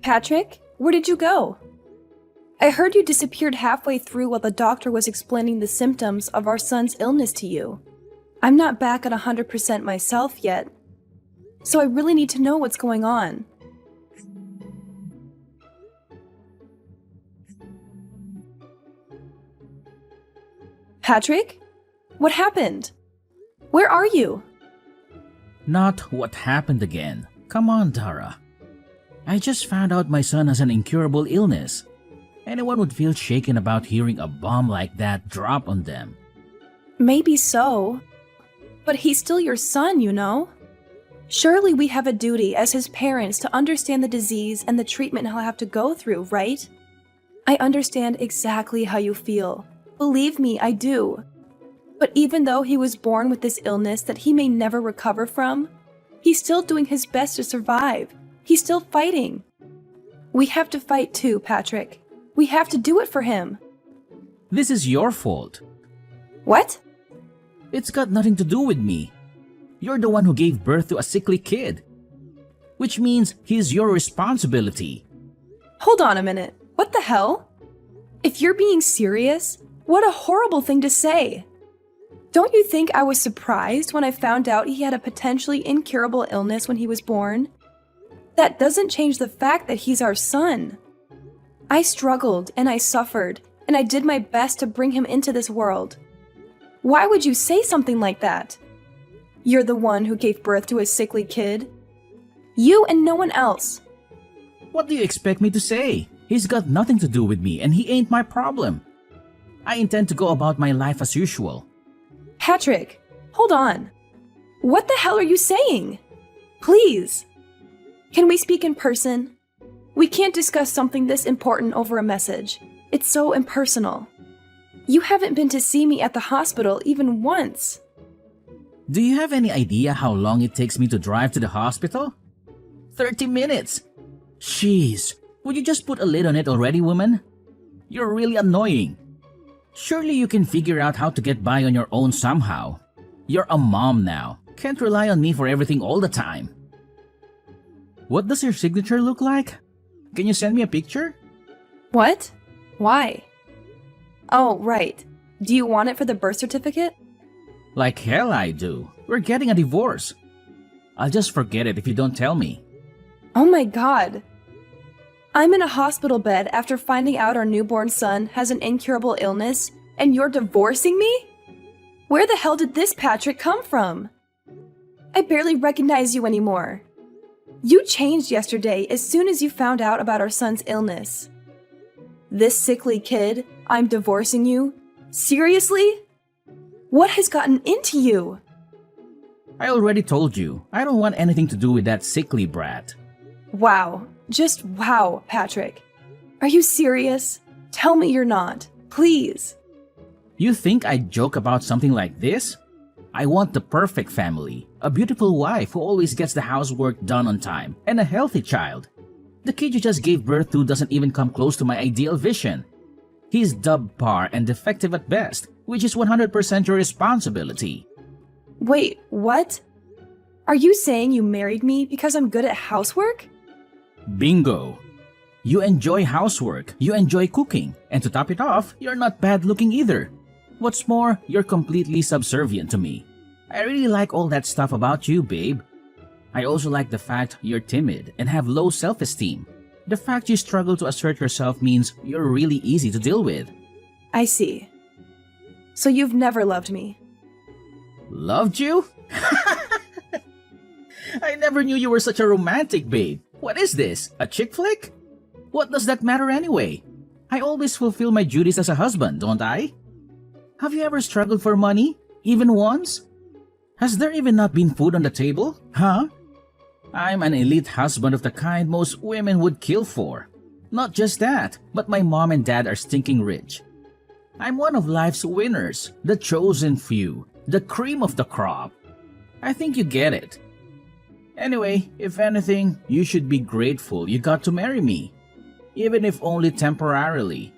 Patrick, where did you go? I heard you disappeared halfway through while the doctor was explaining the symptoms of our son's illness to you. I'm not back at 100% myself yet, so I really need to know what's going on. Patrick? What happened? Where are you? Not what happened again. Come on, Tara. I just found out my son has an incurable illness. Anyone would feel shaken about hearing a bomb like that drop on them. Maybe so, but he's still your son, you know? Surely we have a duty as his parents to understand the disease and the treatment he'll have to go through, right? I understand exactly how you feel. Believe me, I do. But even though he was born with this illness that he may never recover from, he's still doing his best to survive. He's still fighting. We have to fight too, Patrick. We have to do it for him. This is your fault. What? It's got nothing to do with me. You're the one who gave birth to a sickly kid. Which means he's your responsibility. Hold on a minute. What the hell? If you're being serious, what a horrible thing to say. Don't you think I was surprised when I found out he had a potentially incurable illness when he was born? That doesn't change the fact that he's our son. I struggled and I suffered, and I did my best to bring him into this world. Why would you say something like that? You're the one who gave birth to a sickly kid. You and no one else. What do you expect me to say? He's got nothing to do with me and he ain't my problem. I intend to go about my life as usual. Patrick, hold on. What the hell are you saying? Please. Can we speak in person? We can't discuss something this important over a message. It's so impersonal. You haven't been to see me at the hospital even once. Do you have any idea how long it takes me to drive to the hospital? 30 minutes! Jeez, would you just put a lid on it already, woman? You're really annoying. Surely you can figure out how to get by on your own somehow. You're a mom now. Can't rely on me for everything all the time. What does your signature look like? Can you send me a picture? What? Why? Oh, right. Do you want it for the birth certificate? Like hell I do. We're getting a divorce. I'll just forget it if you don't tell me. Oh my god. I'm in a hospital bed after finding out our newborn son has an incurable illness, and you're divorcing me? Where the hell did this Patrick come from? I barely recognize you anymore. You changed yesterday as soon as you found out about our son's illness. This sickly kid, I'm divorcing you? Seriously? What has gotten into you? I already told you, I don't want anything to do with that sickly brat. Wow. Just wow, Patrick. Are you serious? Tell me you're not. Please. You think I'd joke about something like this? I want the perfect family, a beautiful wife who always gets the housework done on time, and a healthy child. The kid you just gave birth to doesn't even come close to my ideal vision. He's subpar and defective at best, which is 100% your responsibility. Wait, what? Are you saying you married me because I'm good at housework? Bingo! You enjoy housework, you enjoy cooking, and to top it off, you're not bad looking either. What's more, you're completely subservient to me. I really like all that stuff about you, babe. I also like the fact you're timid and have low self-esteem. The fact you struggle to assert yourself means you're really easy to deal with. I see. So you've never loved me. Loved you? I never knew you were such a romantic, babe. What is this, a chick flick? What does that matter anyway? I always fulfill my duties as a husband, don't I? Have you ever struggled for money? Even once? Has there even not been food on the table? Huh? I'm an elite husband of the kind most women would kill for. Not just that, but my mom and dad are stinking rich. I'm one of life's winners, the chosen few, the cream of the crop. I think you get it. Anyway, if anything, you should be grateful you got to marry me, even if only temporarily.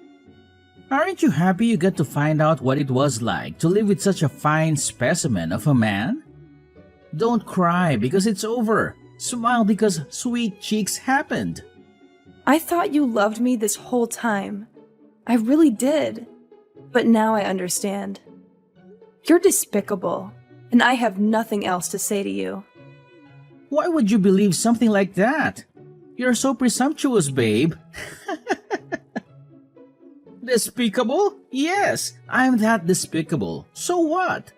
Aren't you happy you get to find out what it was like to live with such a fine specimen of a man? Don't cry because it's over. Smile because sweet cheeks happened. I thought you loved me this whole time. I really did. But now I understand. You're despicable, and I have nothing else to say to you. Why would you believe something like that? You're so presumptuous, babe. Despicable? Yes, I'm that despicable. So what?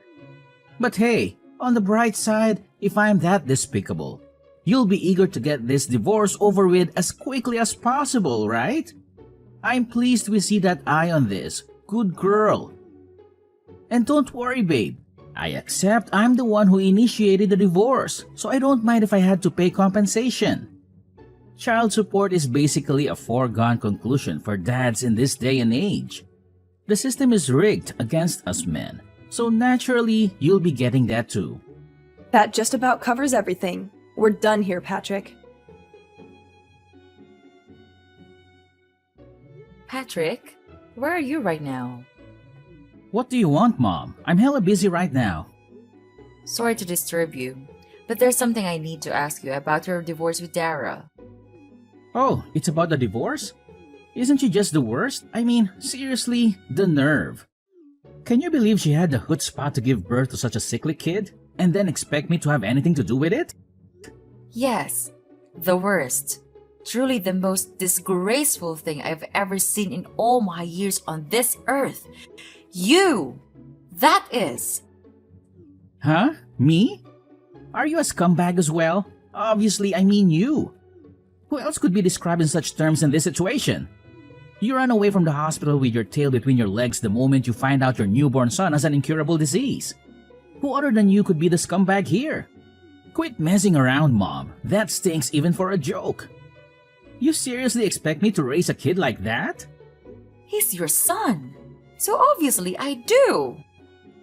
But hey, on the bright side, if I'm that despicable, you'll be eager to get this divorce over with as quickly as possible, right? I'm pleased we see that eye on this. Good girl. And don't worry, babe. I accept I'm the one who initiated the divorce, so I don't mind if I had to pay compensation. Child support is basically a foregone conclusion for dads in this day and age. The system is rigged against us men, so naturally you'll be getting that too. That just about covers everything. We're done here, Patrick. Patrick, where are you right now? What do you want, Mom? I'm hella busy right now. Sorry to disturb you, but there's something I need to ask you about your divorce with Dara. Oh, it's about the divorce? Isn't she just the worst? I mean, seriously, the nerve. Can you believe she had the chutzpah to give birth to such a sickly kid and then expect me to have anything to do with it? Yes, the worst. Truly the most disgraceful thing I've ever seen in all my years on this earth. You! That is! Huh? Me? Are you a scumbag as well? Obviously, I mean you. Who else could be described in such terms in this situation? You run away from the hospital with your tail between your legs the moment you find out your newborn son has an incurable disease. Who other than you could be the scumbag here? Quit messing around, Mom. That stinks even for a joke. You seriously expect me to raise a kid like that? He's your son. So obviously I do.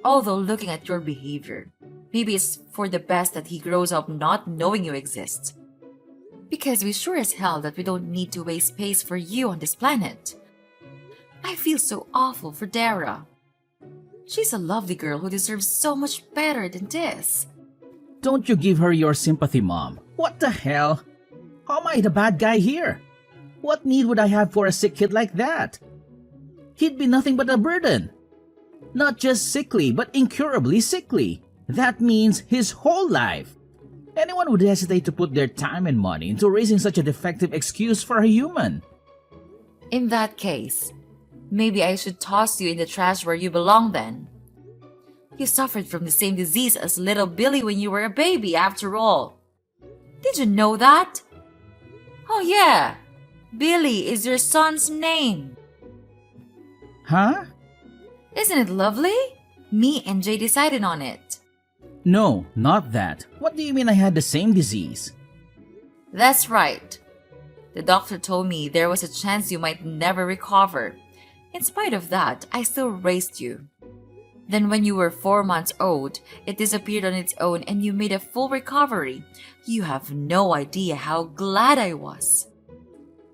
Although looking at your behavior, maybe it's for the best that he grows up not knowing you exist. Because we sure as hell that we don't need to waste space for you on this planet. I feel so awful for Dara. She's a lovely girl who deserves so much better than this. Don't you give her your sympathy, Mom. What the hell? How am I the bad guy here? What need would I have for a sick kid like that? He'd be nothing but a burden. Not just sickly, but incurably sickly. That means his whole life. Anyone would hesitate to put their time and money into raising such a defective excuse for a human. In that case, maybe I should toss you in the trash where you belong then. You suffered from the same disease as little Billy when you were a baby, after all. Did you know that? Oh yeah, Billy is your son's name. Huh? Isn't it lovely? Me and Jay decided on it. No, not that. What do you mean I had the same disease? That's right. The doctor told me there was a chance you might never recover. In spite of that, I still raised you. Then when you were 4 months old, it disappeared on its own and you made a full recovery. You have no idea how glad I was.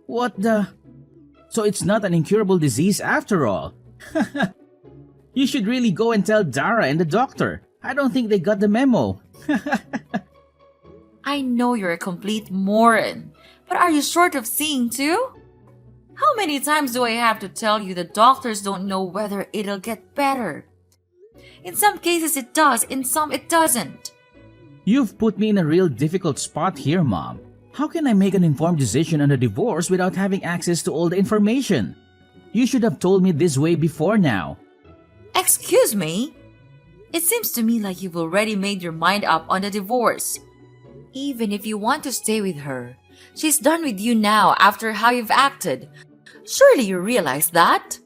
What the? So it's not an incurable disease after all. You should really go and tell Dara and the doctor. I don't think they got the memo. I know you're a complete moron, but are you short of seeing too? How many times do I have to tell you the doctors don't know whether it'll get better? In some cases it does, in some it doesn't. You've put me in a real difficult spot here, Mom. How can I make an informed decision on a divorce without having access to all the information? You should have told me this way before now. Excuse me? It seems to me like you've already made your mind up on the divorce. Even if you want to stay with her, she's done with you now after how you've acted. Surely you realize that?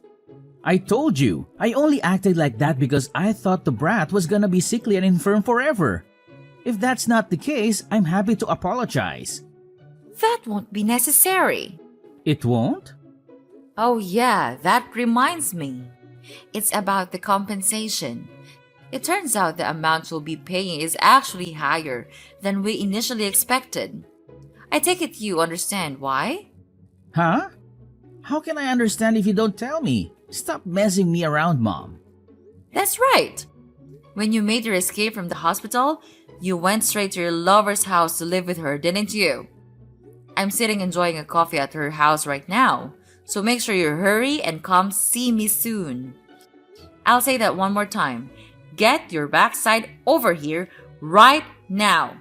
I told you, I only acted like that because I thought the brat was gonna be sickly and infirm forever. If that's not the case, I'm happy to apologize. That won't be necessary. It won't? Oh yeah, that reminds me. It's about the compensation. It turns out the amount you'll be paying is actually higher than we initially expected. I take it you understand why? Huh? How can I understand if you don't tell me? Stop messing me around, Mom. That's right. When you made your escape from the hospital, you went straight to your lover's house to live with her, didn't you? I'm sitting enjoying a coffee at her house right now, so make sure you hurry and come see me soon. I'll say that one more time. Get your backside over here right now.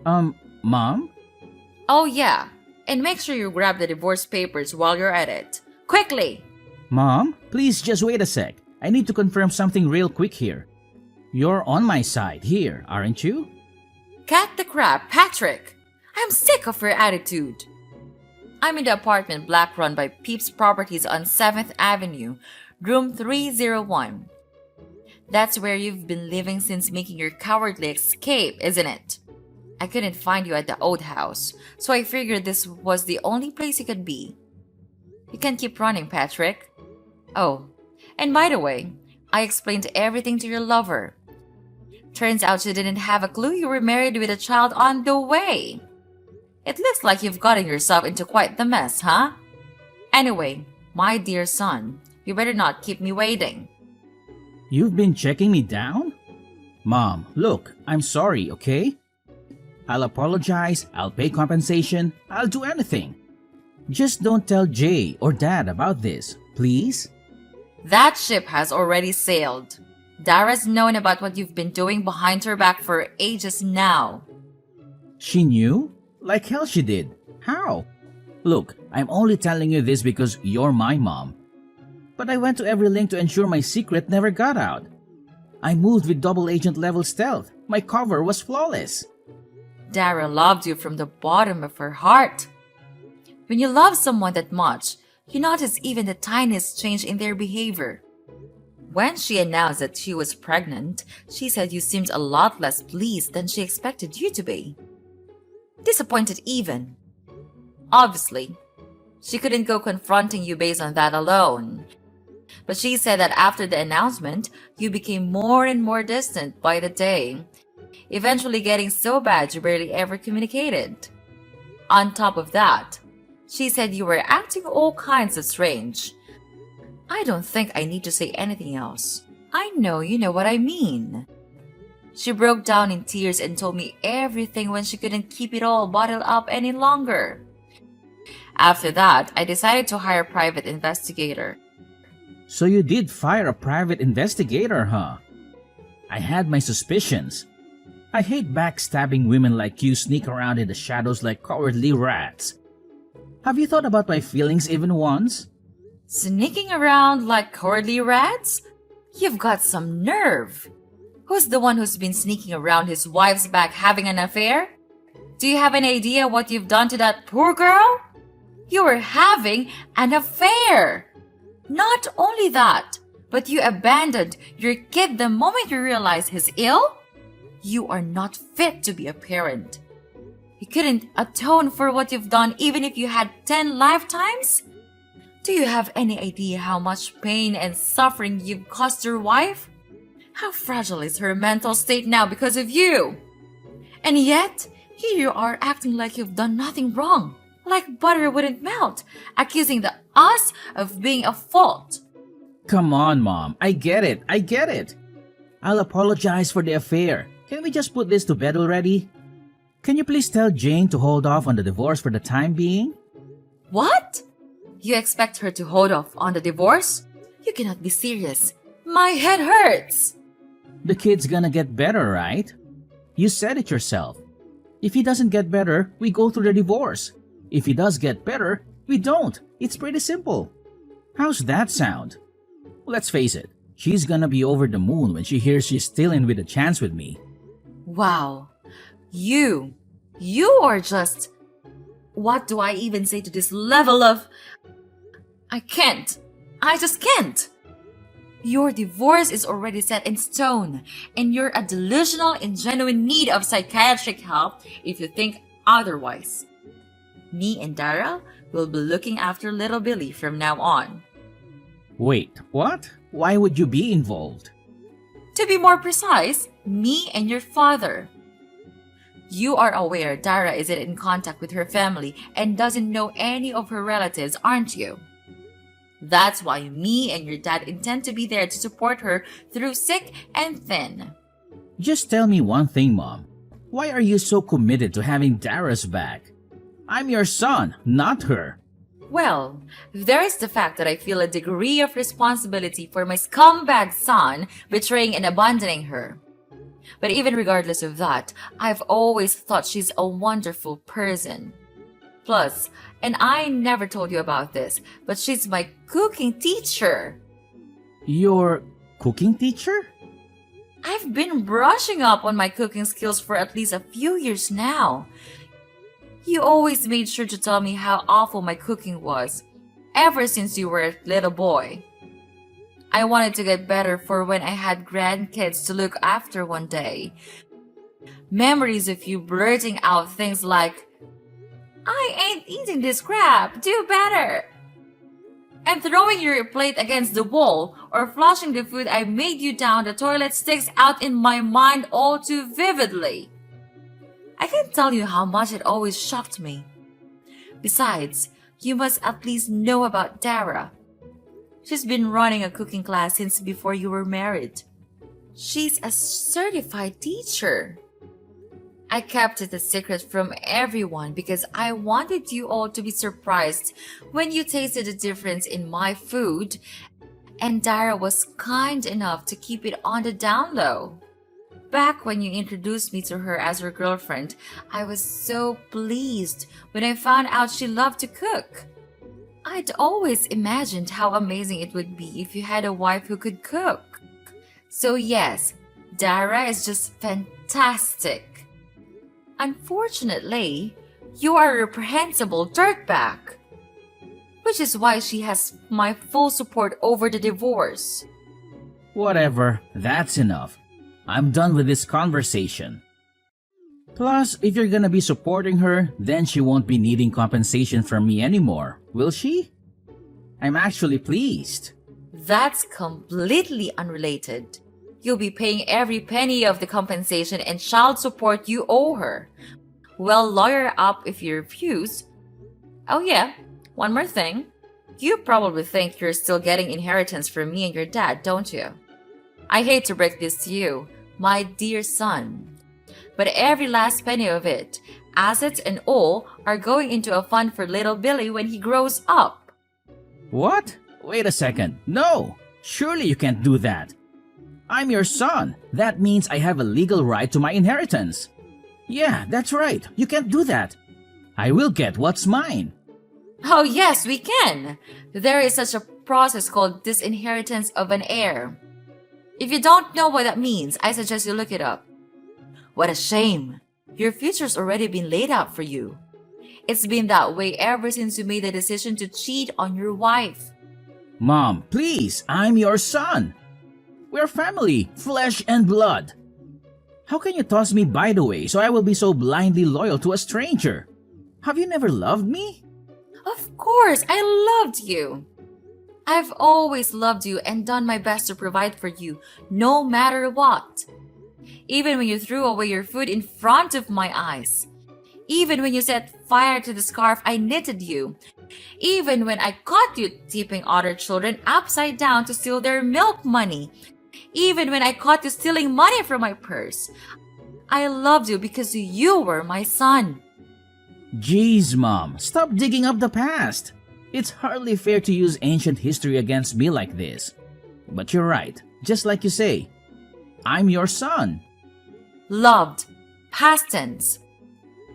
Mom? Oh yeah, and make sure you grab the divorce papers while you're at it. Quickly! Mom, please just wait a sec. I need to confirm something real quick here. You're on my side here, aren't you? Cut the crap, Patrick! I'm sick of your attitude. I'm in the apartment block run by Peeps Properties on 7th Avenue, room 301. That's where you've been living since making your cowardly escape, isn't it? I couldn't find you at the old house, so I figured this was the only place you could be. You can keep running, Patrick. Oh, and by the way, I explained everything to your lover. Turns out she didn't have a clue you were married with a child on the way. It looks like you've gotten yourself into quite the mess, huh? Anyway, my dear son, you better not keep me waiting. You've been checking me down? Mom, look, I'm sorry, okay? I'll apologize, I'll pay compensation, I'll do anything. Just don't tell Jay or Dad about this, please? That ship has already sailed. Dara's known about what you've been doing behind her back for ages now. She knew? Like hell she did. How? Look, I'm only telling you this because you're my mom. But I went to every link to ensure my secret never got out. I moved with double agent level stealth. My cover was flawless. Dara loved you from the bottom of her heart. When you love someone that much, you notice even the tiniest change in their behavior. When she announced that she was pregnant, she said you seemed a lot less pleased than she expected you to be. Disappointed even. Obviously, she couldn't go confronting you based on that alone. But she said that after the announcement, you became more and more distant by the day, eventually getting so bad you barely ever communicated. On top of that, she said you were acting all kinds of strange. I don't think I need to say anything else. I know you know what I mean. She broke down in tears and told me everything when she couldn't keep it all bottled up any longer. After that, I decided to hire a private investigator. So you did fire a private investigator, huh? I had my suspicions. I hate backstabbing women like you sneak around in the shadows like cowardly rats. Have you thought about my feelings even once? Sneaking around like cowardly rats? You've got some nerve. Who's the one who's been sneaking around his wife's back having an affair? Do you have any idea what you've done to that poor girl? You were having an affair. Not only that, but you abandoned your kid the moment you realized he's ill? You are not fit to be a parent. You couldn't atone for what you've done even if you had 10 lifetimes? Do you have any idea how much pain and suffering you've caused your wife? How fragile is her mental state now because of you? And yet, here you are acting like you've done nothing wrong, like butter wouldn't melt, accusing us of being at fault. Come on, Mom. I get it. I'll apologize for the affair. Can we just put this to bed already? Can you please tell Jane to hold off on the divorce for the time being? What? You expect her to hold off on the divorce? You cannot be serious. My head hurts. The kid's gonna get better, right? You said it yourself. If he doesn't get better, we go through the divorce. If he does get better, we don't. It's pretty simple. How's that sound? Let's face it, she's gonna be over the moon when she hears she's still in with a chance with me. Wow. You are just... What do I even say to this level of... I just can't. Your divorce is already set in stone, and you're a delusional in genuine need of psychiatric help if you think otherwise. Me and Dara will be looking after little Billy from now on. Wait, what? Why would you be involved? To be more precise, me and your father. You are aware Dara isn't in contact with her family and doesn't know any of her relatives, aren't you? That's why me and your dad intend to be there to support her through thick and thin. Just tell me one thing, Mom. Why are you so committed to having Dara's back? I'm your son, not her. Well, there is the fact that I feel a degree of responsibility for my scumbag son betraying and abandoning her. But even regardless of that, I've always thought she's a wonderful person. Plus, and I never told you about this, but she's my cooking teacher. Your cooking teacher? I've been brushing up on my cooking skills for at least a few years now. You always made sure to tell me how awful my cooking was, ever since you were a little boy. I wanted to get better for when I had grandkids to look after one day. Memories of you blurting out things like, "I ain't eating this crap, do better!" and throwing your plate against the wall or flushing the food I made you down the toilet sticks out in my mind all too vividly. I can't tell you how much it always shocked me. Besides, you must at least know about Dara. She's been running a cooking class since before you were married. She's a certified teacher. I kept it a secret from everyone because I wanted you all to be surprised when you tasted the difference in my food, and Dara was kind enough to keep it on the down low. Back when you introduced me to her as her girlfriend, I was so pleased when I found out she loved to cook. I'd always imagined how amazing it would be if you had a wife who could cook. So yes, Dara is just fantastic. Unfortunately, you are a reprehensible dirtbag, which is why she has my full support over the divorce. Whatever, that's enough. I'm done with this conversation. Plus, if you're gonna be supporting her, then she won't be needing compensation from me anymore, will she? I'm actually pleased. That's completely unrelated. You'll be paying every penny of the compensation and child support you owe her. Well, lawyer up if you refuse. Oh yeah, one more thing. You probably think you're still getting inheritance from me and your dad, don't you? I hate to break this to you, my dear son, but every last penny of it, assets and all, are going into a fund for little Billy when he grows up. What? Wait a second. No! Surely you can't do that. I'm your son. That means I have a legal right to my inheritance. Yeah, that's right. You can't do that. I will get what's mine. Oh yes, we can. There is such a process called disinheritance of an heir. If you don't know what that means, I suggest you look it up. What a shame. Your future's already been laid out for you. It's been that way ever since you made the decision to cheat on your wife. Mom, please, I'm your son. We're family, flesh and blood. How can you toss me by the way so I will be so blindly loyal to a stranger? Have you never loved me? Of course, I loved you. I've always loved you and done my best to provide for you, no matter what. Even when you threw away your food in front of my eyes. Even when you set fire to the scarf I knitted you. Even when I caught you tipping other children upside down to steal their milk money. Even when I caught you stealing money from my purse. I loved you because you were my son. Jeez, Mom, stop digging up the past. It's hardly fair to use ancient history against me like this. But you're right, just like you say. I'm your son. Loved. Past tense.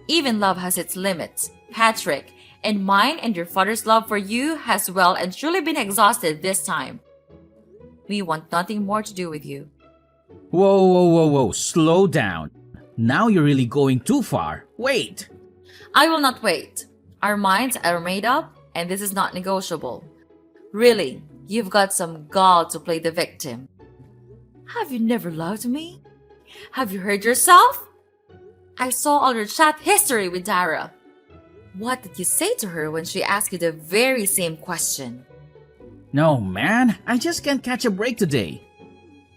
Even love has its limits, Patrick, and mine and your father's love for you has well and truly been exhausted this time. We want nothing more to do with you. Whoa, slow down. Now you're really going too far. Wait. I will not wait. Our minds are made up, and this is not negotiable. Really, you've got some gall to play the victim. Have you never loved me? Have you heard yourself? I saw all your chat history with Dara. What did you say to her when she asked you the very same question? No, man, I just can't catch a break today.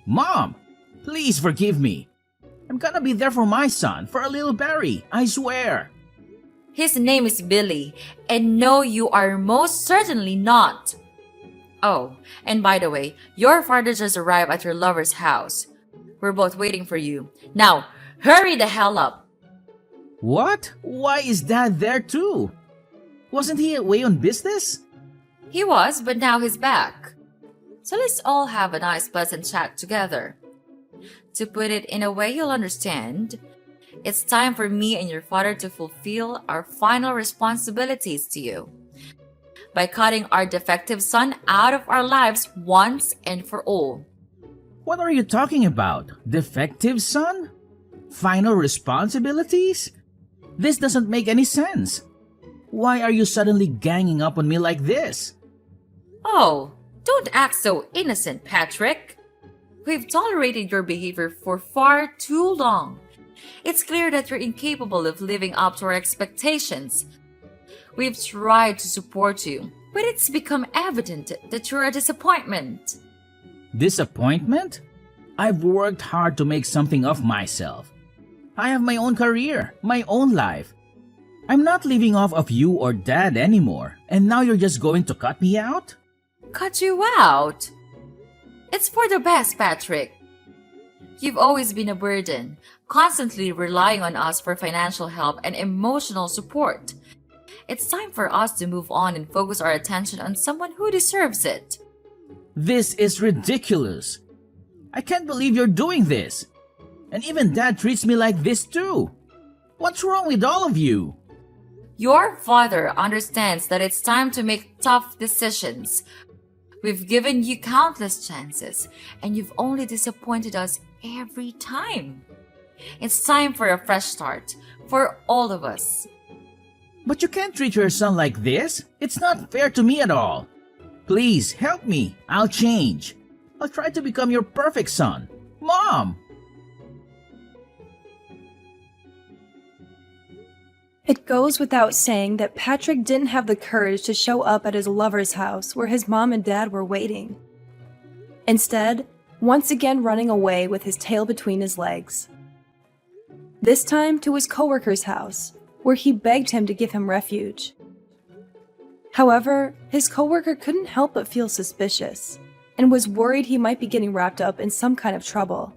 Mom, please forgive me. I'm gonna be there for my son, for a little Barry, I swear. His name is Billy, and no, you are most certainly not. Oh, and by the way, your father just arrived at your lover's house. We're both waiting for you. Now, hurry the hell up. What? Why is Dad there too? Wasn't he away on business? He was, but now he's back. So let's all have a nice, pleasant chat together. To put it in a way you'll understand, it's time for me and your father to fulfill our final responsibilities to you by cutting our defective son out of our lives once and for all. What are you talking about? Defective son? Final responsibilities? This doesn't make any sense. Why are you suddenly ganging up on me like this? Oh, don't act so innocent, Patrick. We've tolerated your behavior for far too long. It's clear that you're incapable of living up to our expectations. We've tried to support you, but it's become evident that you're a disappointment. Disappointment? I've worked hard to make something of myself. I have my own career, my own life. I'm not living off of you or Dad anymore, and now you're just going to cut me out? Cut you out? It's for the best, Patrick. You've always been a burden, constantly relying on us for financial help and emotional support. It's time for us to move on and focus our attention on someone who deserves it. This is ridiculous. I can't believe you're doing this. And even Dad treats me like this too. What's wrong with all of you? Your father understands that it's time to make tough decisions. We've given you countless chances, and you've only disappointed us every time. It's time for a fresh start, for all of us. But you can't treat your son like this. It's not fair to me at all. Please, help me. I'll change. I'll try to become your perfect son. Mom! It goes without saying that Patrick didn't have the courage to show up at his lover's house where his mom and dad were waiting. Instead, once again running away with his tail between his legs. This time to his coworker's house, where he begged him to give him refuge. However, his coworker couldn't help but feel suspicious, and was worried he might be getting wrapped up in some kind of trouble.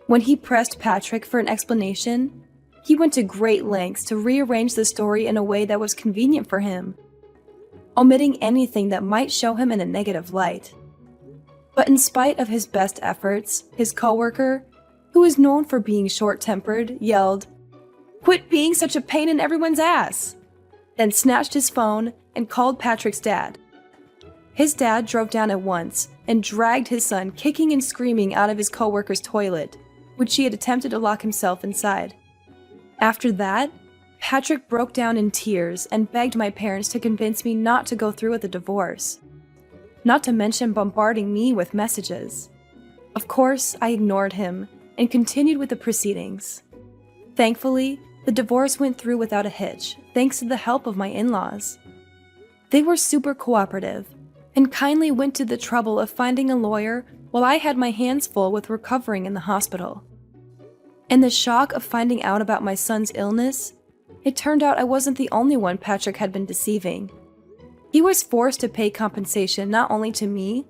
When he pressed Patrick for an explanation, he went to great lengths to rearrange the story in a way that was convenient for him, omitting anything that might show him in a negative light. But in spite of his best efforts, his coworker, who is known for being short-tempered, yelled, "Quit being such a pain in everyone's ass!" then snatched his phone and called Patrick's dad. His dad drove down at once and dragged his son kicking and screaming out of his coworker's toilet, which he had attempted to lock himself inside. After that, Patrick broke down in tears and begged my parents to convince me not to go through with the divorce, not to mention bombarding me with messages. Of course, I ignored him and continued with the proceedings. Thankfully, the divorce went through without a hitch, thanks to the help of my in-laws. They were super cooperative and kindly went to the trouble of finding a lawyer while I had my hands full with recovering in the hospital. In the shock of finding out about my son's illness, it turned out I wasn't the only one Patrick had been deceiving. He was forced to pay compensation not only to me,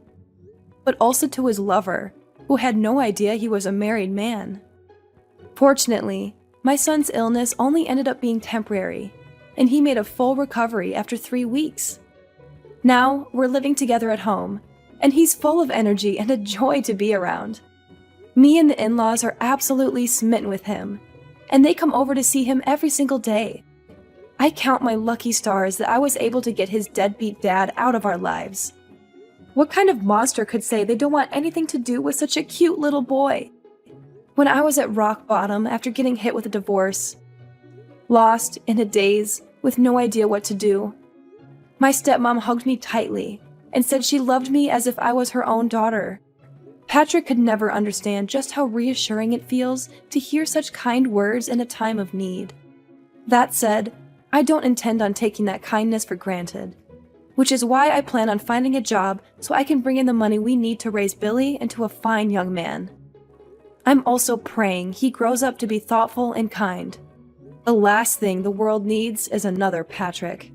but also to his lover, who had no idea he was a married man. Fortunately, my son's illness only ended up being temporary, and he made a full recovery after 3 weeks. Now, we're living together at home, and he's full of energy and a joy to be around. Me and the in-laws are absolutely smitten with him, and they come over to see him every single day. I count my lucky stars that I was able to get his deadbeat dad out of our lives. What kind of monster could say they don't want anything to do with such a cute little boy? When I was at rock bottom after getting hit with a divorce, lost, in a daze, with no idea what to do, my stepmom hugged me tightly and said she loved me as if I was her own daughter. Patrick could never understand just how reassuring it feels to hear such kind words in a time of need. That said, I don't intend on taking that kindness for granted, which is why I plan on finding a job so I can bring in the money we need to raise Billy into a fine young man. I'm also praying he grows up to be thoughtful and kind. The last thing the world needs is another Patrick.